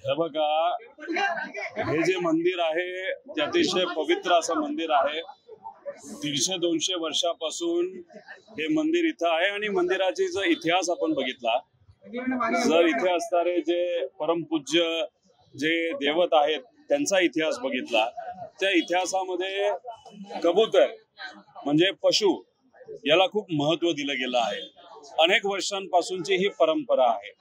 हे बघा, हे जे मंदिर आहे ते अतिशय पवित्र असं मंदिर आहे। 150-200 वर्षापासून हे मंदिर इथं आहे आणि मंदिराचा जर इतिहास आपण बघितला, जर इथे असणारे जे परमपूज्य जे देवत आहेत त्यांचा इतिहास बघितला, त्या इतिहासामध्ये कबूतर म्हणजे पशु याला खूप महत्त्व दिलं गेलं आहे। अनेक वर्षांपासूनची ही परंपरा आहे।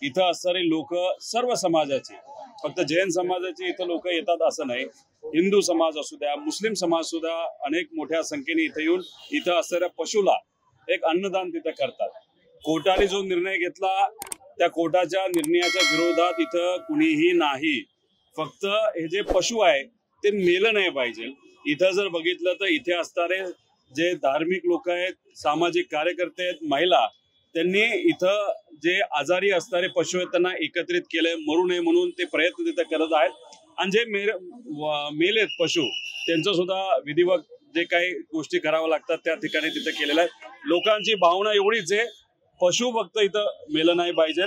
इथं असणारे लोक सर्व समाजाचे, फक्त जैन समाजाचे इथं लोक येतात असं नाही, हिंदू समाज असू द्या, मुस्लिम समाज सुद्धा अनेक मोठ्या संख्येने इथं येऊन इथं असणाऱ्या पशुला एक अन्नदान तिथं करतात। कोर्टाने जो निर्णय घेतला त्या कोर्टाच्या निर्णयाच्या विरोधात इथं कुणीही नाही। फक्त हे जे पशु आहे ते मेलं नाही पाहिजे। इथं जर बघितलं तर इथे असणारे जे धार्मिक लोक आहेत, सामाजिक कार्यकर्ते आहेत, महिला, त्यांनी इथं जे आजारी असणारे पशु आहेत त्यांना एकत्रित केले, मरू नये म्हणून ते प्रयत्न तिथे करत आहेत। आणि जे मेलेत पशु त्यांचं सुद्धा विधिवत जे काही गोष्टी कराव्या लागतात त्या ठिकाणी तिथे केलेल्या आहेत। लोकांची भावना एवढीच आहे, पशु फक्त इथं मेलं नाही पाहिजे।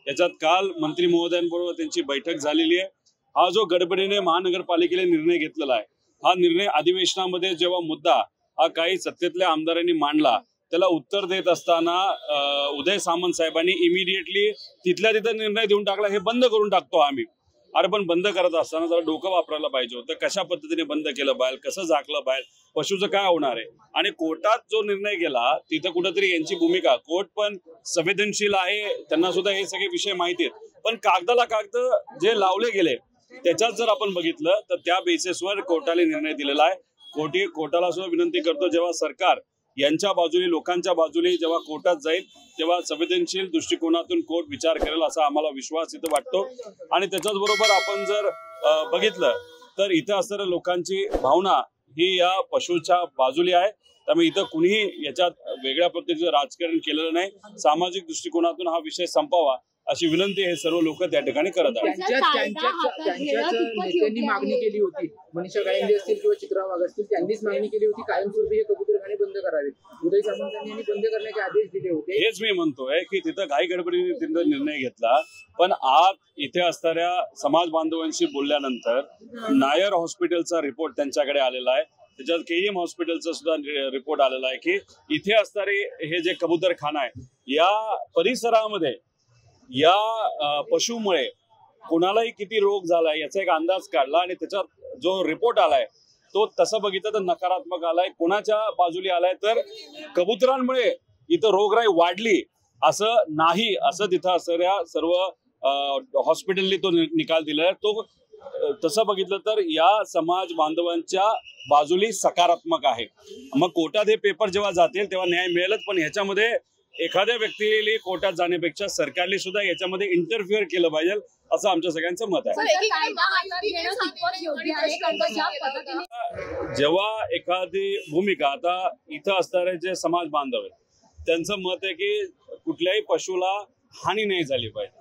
याच्यात काल मंत्री महोदयांबरोबर त्यांची बैठक झालेली आहे। हा जो गडबडीने महानगरपालिकेने निर्णय घेतलेला आहे, हा निर्णय अधिवेशनामध्ये जेव्हा मुद्दा हा काही सत्तेतल्या आमदारांनी मांडला, त्याला उत्तर देत असताना उदय सामंत साहेबांनी इमिडिएटली तिथल्या तिथं निर्णय देऊन टाकला, हे बंद करून टाकतो आम्ही। अरे पण बंद करत असताना जरा डोकं वापरायला पाहिजे होतं, कशा पद्धतीने बंद केलं पाहिजे, कसं झाकलं पाहिजे, पशुचं काय होणार आहे। आणि कोर्टात जो निर्णय गेला तिथं कुठेतरी यांची भूमिका, कोर्ट पण संवेदनशील आहे, त्यांना सुद्धा हे सगळे विषय माहिती आहेत, पण कागदाला कागद जे लावले गेले त्याच्यात जर आपण बघितलं तर त्या बेसिसवर कोर्टाने निर्णय दिलेला आहे। कोर्टाला सुद्धा विनंती करतो, जेव्हा सरकार यांच्या बाजूने, लोकांच्या बाजूने जेव्हा कोर्टात जाईल तेव्हा संवेदनशील दृष्टिकोनातून कोर्ट विचार करेल असा आम्हाला विश्वास इथं वाटतो। आणि त्याच्याच बरोबर आपण जर बघितलं तर इथं असणाऱ्या लोकांची भावना ही या पशुच्या बाजूली आहे। त्यामुळे इथं कुणीही याच्यात वेगळ्या पद्धतीचं राजकारण केलेलं नाही। सामाजिक दृष्टिकोनातून हा विषय संपावा अशी विनंती हे सर्व लोक त्या ठिकाणी करत आहेत। नेत्यांनी मागणी केली होती, मनीषा गायंदे असतील किंवा चित्रा वाघ असतील, त्यांनीच मागणी केली होती कायमस्वरूपी हे कबूतरखाने बंद करावेत। उदय सामंतांनी बंद करण्याचे आदेश दिले होते। हेच मी म्हणतोय की तिथं घाई गडबडीने तिथं निर्णय घेतला, पण आज इथे असणाऱ्या समाज बांधवांशी बोलल्यानंतर नायर हॉस्पिटलचा रिपोर्ट त्यांच्याकडे आलेला आहे, त्याच्यात केईएम हॉस्पिटलचा सुद्धा रिपोर्ट आलेला आहे की इथे असणारे हे जे कबूतरखाना आहे या परिसरामध्ये या पशुमुळे कोणालाही किती रोग झालाय याचा एक अंदाज काढला आणि त्याच्यात जो रिपोर्ट आलाय तो तसं बघितलं तर नकारात्मक आलाय। कोणाच्या बाजूला आलाय तर कबुतरांमुळे इथं रोगराई वाढली असं नाही, असं तिथं असणाऱ्या सर्व हॉस्पिटलनी तो निकाल दिलाय। तो तसं बघितलं तर या समाज बांधवांच्या बाजूली सकारात्मक आहे। मग कोर्टात हे पेपर जेव्हा जातील तेव्हा न्याय मिळेलच, पण ह्याच्यामध्ये एखाद्या व्यक्तीने कोर्टात जाण्यापेक्षा सरकारने सुद्धा याच्यामध्ये इंटरफिअर केलं पाहिजे असं आमच्या सगळ्यांचं मत आहे। जेव्हा एखादी भूमिका, आता इथं असणारे जे समाज बांधव आहेत त्यांचं मत आहे की कुठल्याही पशुला हानी नाही झाली पाहिजे,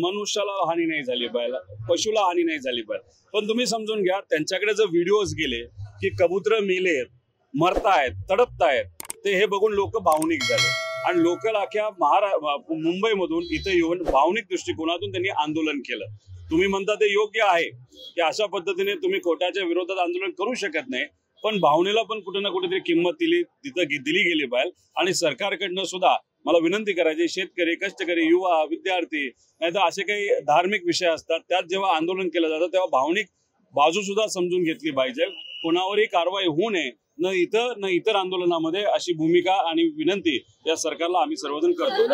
मनुष्याला हानी नाही झाली पाहिजे, पशुला हानी नाही झाली पाहिजे। पण तुम्ही समजून घ्या, त्यांच्याकडे जर व्हिडिओज गेले की कबूतर मेलेत, मरतायत, तडपतायत, ते हे बघून लोक भावनिक झाले आणि लोकल अख्ख्या मुंबईमधून इथं येऊन भावनिक दृष्टिकोनातून त्यांनी आंदोलन केलं। तुम्ही म्हणता ते योग्य आहे की अशा पद्धतीने तुम्ही कोर्टाच्या विरोधात आंदोलन करू शकत नाही, पण भावनेला पण कुठे ना कुठेतरी किंमत दिली गेली पाहिजे। आणि सरकारकडनं सुद्धा मला विनंती करायची, शेतकरी, कष्टकरी, युवा, विद्यार्थी, नाहीतर असे काही धार्मिक विषय असतात त्यात जेव्हा आंदोलन केलं जातं तेव्हा भावनिक बाजू सुद्धा समजून घेतली पाहिजे। कोणावरही कारवाई होऊ नये, न इतर आंदोलनामध्ये अशी भूमिका आणि विनंती या सरकारला आम्ही सर्वजण करतो।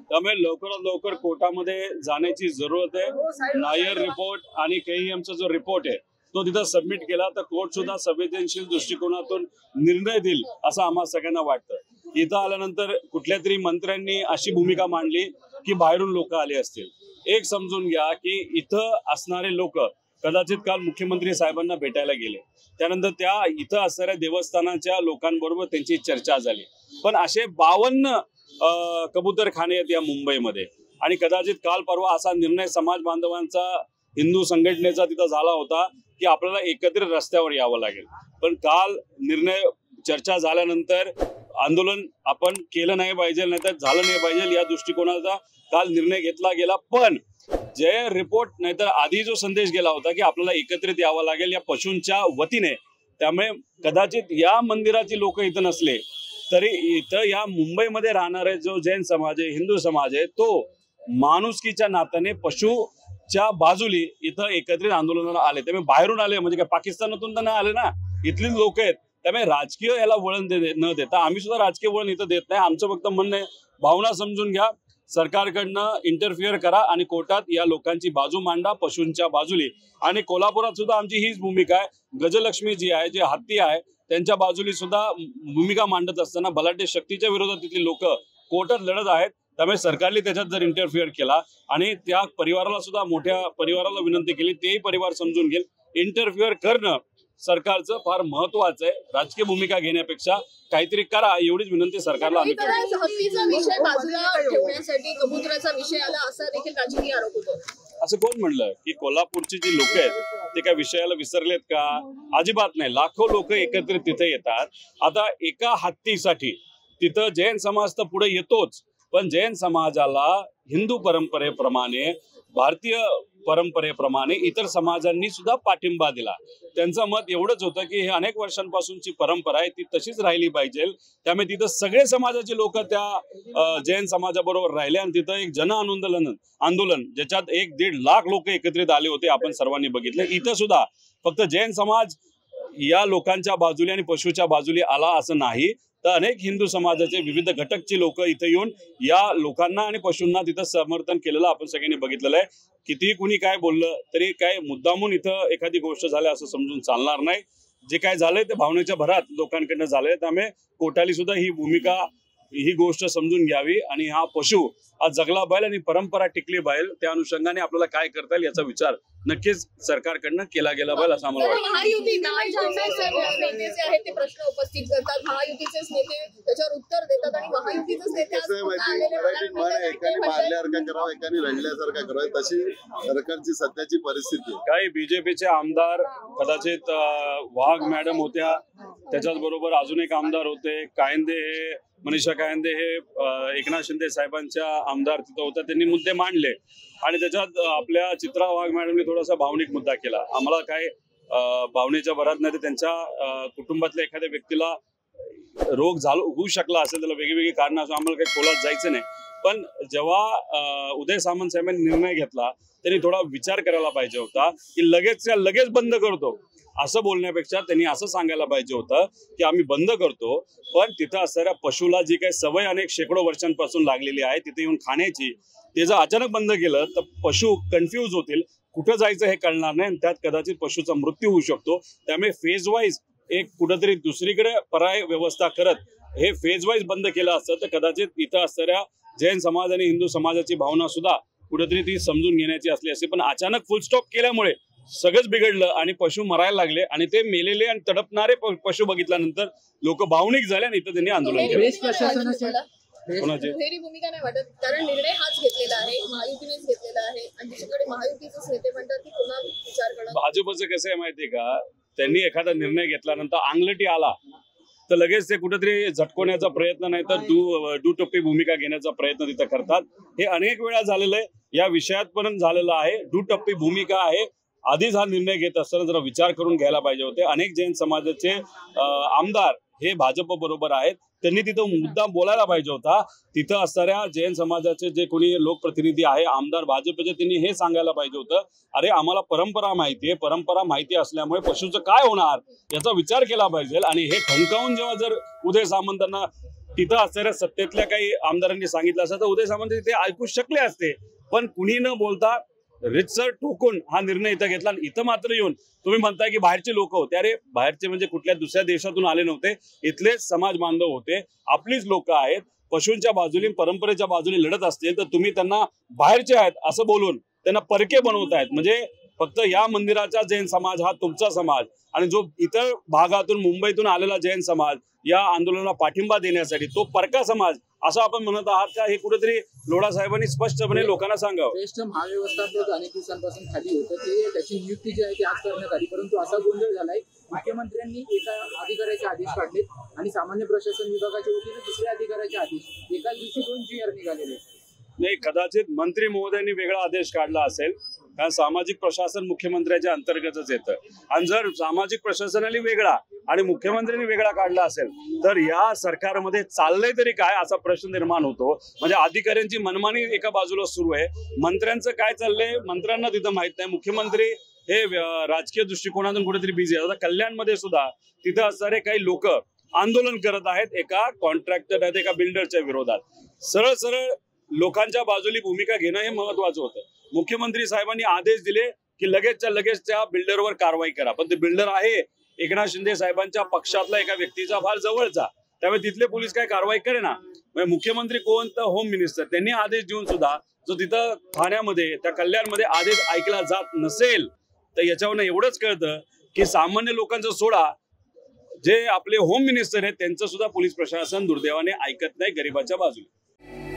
त्यामुळे लवकरात लवकर कोर्टामध्ये जाण्याची जरूरत आहे। नायर रिपोर्ट आणि केईएमचा जो रिपोर्ट आहे तो तिथं सबमिट केला तर कोर्ट सुद्धा संवेदनशील दृष्टिकोनातून निर्णय देईल असं आम्हाला सगळ्यांना वाटतं। इथं आल्यानंतर कुठल्या तरी मंत्र्यांनी अशी भूमिका मांडली की बाहेरून लोक आले असतील। एक समजून घ्या की इथं असणारे लोक कदाचित काल मुख्यमंत्री साहेबांना भेटायला गेले, त्यानंतर त्या इथं असणाऱ्या देवस्थानाच्या लोकांबरोबर त्यांची चर्चा झाली, पण असे 52 कबूतरखाने आहेत या मुंबईमध्ये आणि कदाचित काल परवा असा निर्णय समाज बांधवांचा हिंदू संघटनेचा तिथं झाला होता की आपल्याला एकत्रित रस्त्यावर यावं लागेल. पण काल निर्णय चर्चा झाल्यानंतर आंदोलन आपण केलं नाही पाहिजे, नाहीतर झालं नाही पाहिजे या दृष्टिकोनाचा काल निर्णय घेतला गेला. पण जे रिपोर्ट नाहीतर आधी जो संदेश गेला होता की आपल्याला एकत्रित यावं लागेल या पशूंच्या वतीने, त्यामुळे कदाचित या मंदिराची लोक इथं नसले तरी इथं या मुंबईमध्ये राहणारे जो जैन समाज आहे, हिंदू समाज आहे, तो माणुसकीच्या नात्याने पशुच्या बाजूली इथं एकत्रित आंदोलनाला आले. त्यामुळे बाहेरून आले म्हणजे काय पाकिस्तानातून तर नाही आले ना, इथलीच लोक आहेत. त्यामुळे राजकीय याला वळण न देता आम्ही सुद्धा राजकीय वळण इथं देत नाही. आमचं फक्त म्हणणं आहे, भावना समजून घ्या, सरकारकडनं इंटरफिअर करा आणि कोर्टात या लोकांची बाजू मांडा पशूंच्या बाजूली. आणि कोल्हापुरात सुद्धा आमची हीच भूमिका आहे. गजलक्ष्मी जी आहे, जे हत्ती आहे, त्यांच्या बाजूली सुद्धा भूमिका मांडत असताना बलाढ्य शक्तीच्या विरोधात तिथली लोक कोर्टात लढत आहेत. त्यामुळे सरकारने त्याच्यात जर इंटरफिअर केला आणि त्या परिवाराला सुद्धा, मोठ्या परिवाराला विनंती केली, तेही परिवार समजून घेईल. इंटरफिअर करणं सरकारचं फार महत्वाचं आहे. राजकीय भूमिका घेण्यापेक्षा काहीतरी करा एवढीच विनंती सरकारला आम्ही करतो. हत्तीचा विषय बाजूला ठेवण्यासाठी कबुतराचा विषय आला असा देखील राजकीय आरोप होतो. असं कोण म्हणलं की कोल्हापूरची जी लोक आहेत ते काय विषयाला विसरलेत का? अजिबात नाही. लाखो लोक एकत्रित तिथे येतात. आता एका हत्तीसाठी तिथं जैन समाज तर पुढे येतोच, पण जैन समाजाला हिंदू परंपरेप्रमाणे, भारतीय परंपरेप्रमाणे इतर समाजांनी सुद्धा पाठिंबा दिला. त्यांचं मत एवढंच होतं की हे अनेक वर्षांपासूनची परंपरा आहे, ती तशीच राहिली पाहिजे. त्यामुळे तिथं सगळे समाजाचे लोक त्या जैन समाजाबरोबर राहिले आणि तिथं एक जन आंदोलन ज्याच्यात 1-1.5 लाख लोक एकत्रित आले होते, आपण सर्वांनी बघितलं. इथं सुद्धा फक्त जैन समाज या लोकांच्या बाजूने आणि पशुच्या बाजूने आला असं नाही, तर अनेक हिंदू समाजाचे विविध घटकची लोक इथे येऊन या लोकांना आणि पशूंना तिथं समर्थन केलेलं आपण सगळ्यांनी बघितलेलं आहे. कितीही कुणी काय बोललं तरी काय मुद्दामून इथं एखादी गोष्ट झाली असं समजून चालणार नाही. जे काय झालंय ते भावनेच्या भरात लोकांकडनं झालंय. त्यामुळे कोर्टाली सुद्धा ही गोष्ट समजून घ्यावी आणि हा पशु आज जगला बैल आणि परंपरा टिकली बैल, त्या अनुषंगाने आपल्याला काय करता येईल याचा विचार नक्कीच सरकारकडनं केला गेला बैल असं आम्हाला वाटतं. नेते जे आहेत ते प्रश्न उपस्थित करतात, महायुतीचेच नेते त्याच्यावर उत्तर देतात आणि महायुतीचेच नेते एकाने मारल्यासारखं करावं, एकाने रडल्यासारखं करावं, तशी सरकारची सध्याची परिस्थिती. काही बीजेपीचे आमदार, कदाचित वाघ मॅडम होत्या, त्याच्याच बरोबर अजून एक आमदार होते कायंदे, हे मनीषा कायंदे, हे एकनाथ शिंदे साहेबांच्या आमदार तिथं होता. त्यांनी मुद्दे मांडले आणि त्याच्यात आपल्या चित्रा वाघ मॅडमने थोडासा भावनिक मुद्दा केला. आम्हाला काय भावनेच्या भरात नाही तर त्यांच्या कुटुंबातल्या एखाद्या व्यक्तीला रोग होऊ शकला असेल, त्याला वेगवेगळी कारणं असं आम्हाला काही खोलात जायचं नाही. पण जेव्हा उदय सामंत साहेबांनी निर्णय घेतला त्यांनी थोडा विचार करायला पाहिजे होता की लगेच बंद करतो असं बोलण्यापेक्षा त्यांनी असं सांगायला पाहिजे होतं की आम्ही बंद करतो, पण तिथं असणाऱ्या पशुला जी काही सवय अनेक शेकडो वर्षांपासून लागलेली आहे तिथे येऊन खाण्याची, ते जर अचानक बंद केलं तर पशु कन्फ्यूज होतील, कुठं जायचं हे कळणार नाही आणि त्यात कदाचित पशुचा मृत्यू होऊ शकतो. त्यामुळे फेज वाईज एक कुठंतरी दुसरीकडे पर्याय व्यवस्था करत हे फेज वाईज बंद केलं असतं तर कदाचित इथं असणाऱ्या जैन समाज आणि हिंदू समाजाची भावना सुद्धा कुठेतरी ती समजून घेण्याची असली असते. पण अचानक फुल स्टॉप केल्यामुळे सगळंच बिघडलं आणि पशु मरायला लागले आणि ते मेलेले आणि तडपणारे पशु बघितल्यानंतर लोक भावनिक झाले आणि इथं त्यांनी आंदोलन केलं. दुहेरी भूमिका नाही वाटत, कारण निर्णय हाच घेतलेला आहे, महायुतीनेच घेतलेला आहे आणि दुसरीकडे महायुतीचेच नेते म्हणतात की पुन्हा विचार करणं. भाजपचं कसं आहे माहितीये का, त्यांनी एखादा निर्णय घेतल्यानंतर अंगलटी आला तर लगेच ते कुठेतरी झटकवण्याचा प्रयत्न नाही तर दुटप्पी भूमिका घेण्याचा प्रयत्न तिथं करतात. हे अनेक वेळा झालेलं आहे, या विषयात पण झालेलं आहे. दुटप्पी भूमिका आहे. आधीच हा निर्णय घेत असताना जरा विचार करून घ्यायला पाहिजे होते. अनेक जैन समाजाचे आमदार हे भाजप बरोबर आहेत, त्यांनी तिथं मुद्दा बोलायला पाहिजे होता. तिथं असणाऱ्या जैन समाजाचे जे कोणी लोकप्रतिनिधी आहे, आमदार भाजपचे, त्यांनी हे सांगायला पाहिजे होतं, अरे आम्हाला परंपरा माहिती आहे, परंपरा माहिती असल्यामुळे पशुचं काय होणार याचा विचार केला पाहिजे. आणि हे ठणकावून जेव्हा जर उदय सामंतांना तिथं असणाऱ्या सत्तेतल्या काही आमदारांनी सांगितलं असतं तर उदय सामंत ते ऐकू शकले असते. पण कुणी न बोलता रितसर ठोकून हा निर्णय इथं घेतला. इथं मात्र येऊन तुम्ही म्हणताय की बाहेरचे लोक होते. अरे बाहेरचे म्हणजे कुठल्या दुसऱ्या देशातून आले नव्हते, इथलेच समाज बांधव होते, आपलीच लोक आहेत. पशूंच्या बाजूने, परंपरेच्या बाजूने लढत असतील तर तुम्ही त्यांना बाहेरचे आहेत असं बोलून त्यांना परके बनवतायत. म्हणजे फक्त या मंदिराचा जैन समाज हा तुमचा समाज आणि जो इतर भागातून मुंबईतून आलेला जैन समाज या आंदोलनाला पाठिंबा देण्यासाठी तो परका समाज असं आपण म्हणत आहात का? हे कुठेतरी लोढा साहेबांनी स्पष्टपणे लोकांना सांगावं. ज्येष्ठ महाव्यवस्थापक अनेक दिवसांपासून खाली होतं ते त्याची नियुक्ती जी आहे ती आज करण्यात आली, परंतु असा गोंधळ झालाय मुख्यमंत्र्यांनी एका अधिकाऱ्याचे आदेश काढले आणि सामान्य प्रशासन विभागाच्या वतीने दुसऱ्या अधिकाऱ्याचे आदेश एकाच दिवशी 2 GR निघालेले. नाही, कदाचित मंत्री महोदयांनी वेगळा आदेश काढला असेल, कारण सामाजिक प्रशासन मुख्यमंत्र्याच्या अंतर्गतच येतं. आणि जर सामाजिक प्रशासनाने वेगळा आणि मुख्यमंत्र्यांनी वेगळा काढला असेल तर या सरकारमध्ये चाललंय तरी काय असा प्रश्न निर्माण होतो. म्हणजे अधिकाऱ्यांची मनमानी एका बाजूला सुरू आहे, मंत्र्यांचं काय चाललंय मंत्र्यांना तिथं माहित नाही. मुख्यमंत्री हे राजकीय दृष्टिकोनातून कुठेतरी बिझी आहेत. आता कल्याणमध्ये सुद्धा तिथं असणारे काही लोक आंदोलन करत आहेत एका कॉन्ट्रॅक्टर आहेत एका बिल्डरच्या विरोधात. सरळ सरळ लोकांच्या बाजूली भूमिका घेणं हे महत्वाचं होतं. मुख्यमंत्री साहेबांनी आदेश दिले की लगेचच्या लगेच त्या बिल्डरवर कारवाई करा, पण ते बिल्डर आहे एकनाथ शिंदे साहेबांच्या पक्षातला एका व्यक्तीचा फार जवळचा, त्यामुळे तिथले पोलीस काय कारवाई करेना. मुख्यमंत्री कोण तर होम मिनिस्टर त्यांनी आदेश देऊन सुद्धा जो तिथं ठाण्यामध्ये त्या कल्याणमध्ये आदेश ऐकला जात नसेल तर याच्यावरनं एवढंच कळतं की सामान्य लोकांचं सोडा, जे आपले होम मिनिस्टर आहेत त्यांचं सुद्धा पोलीस प्रशासन दुर्दैवाने ऐकत नाही गरिबाच्या बाजूने.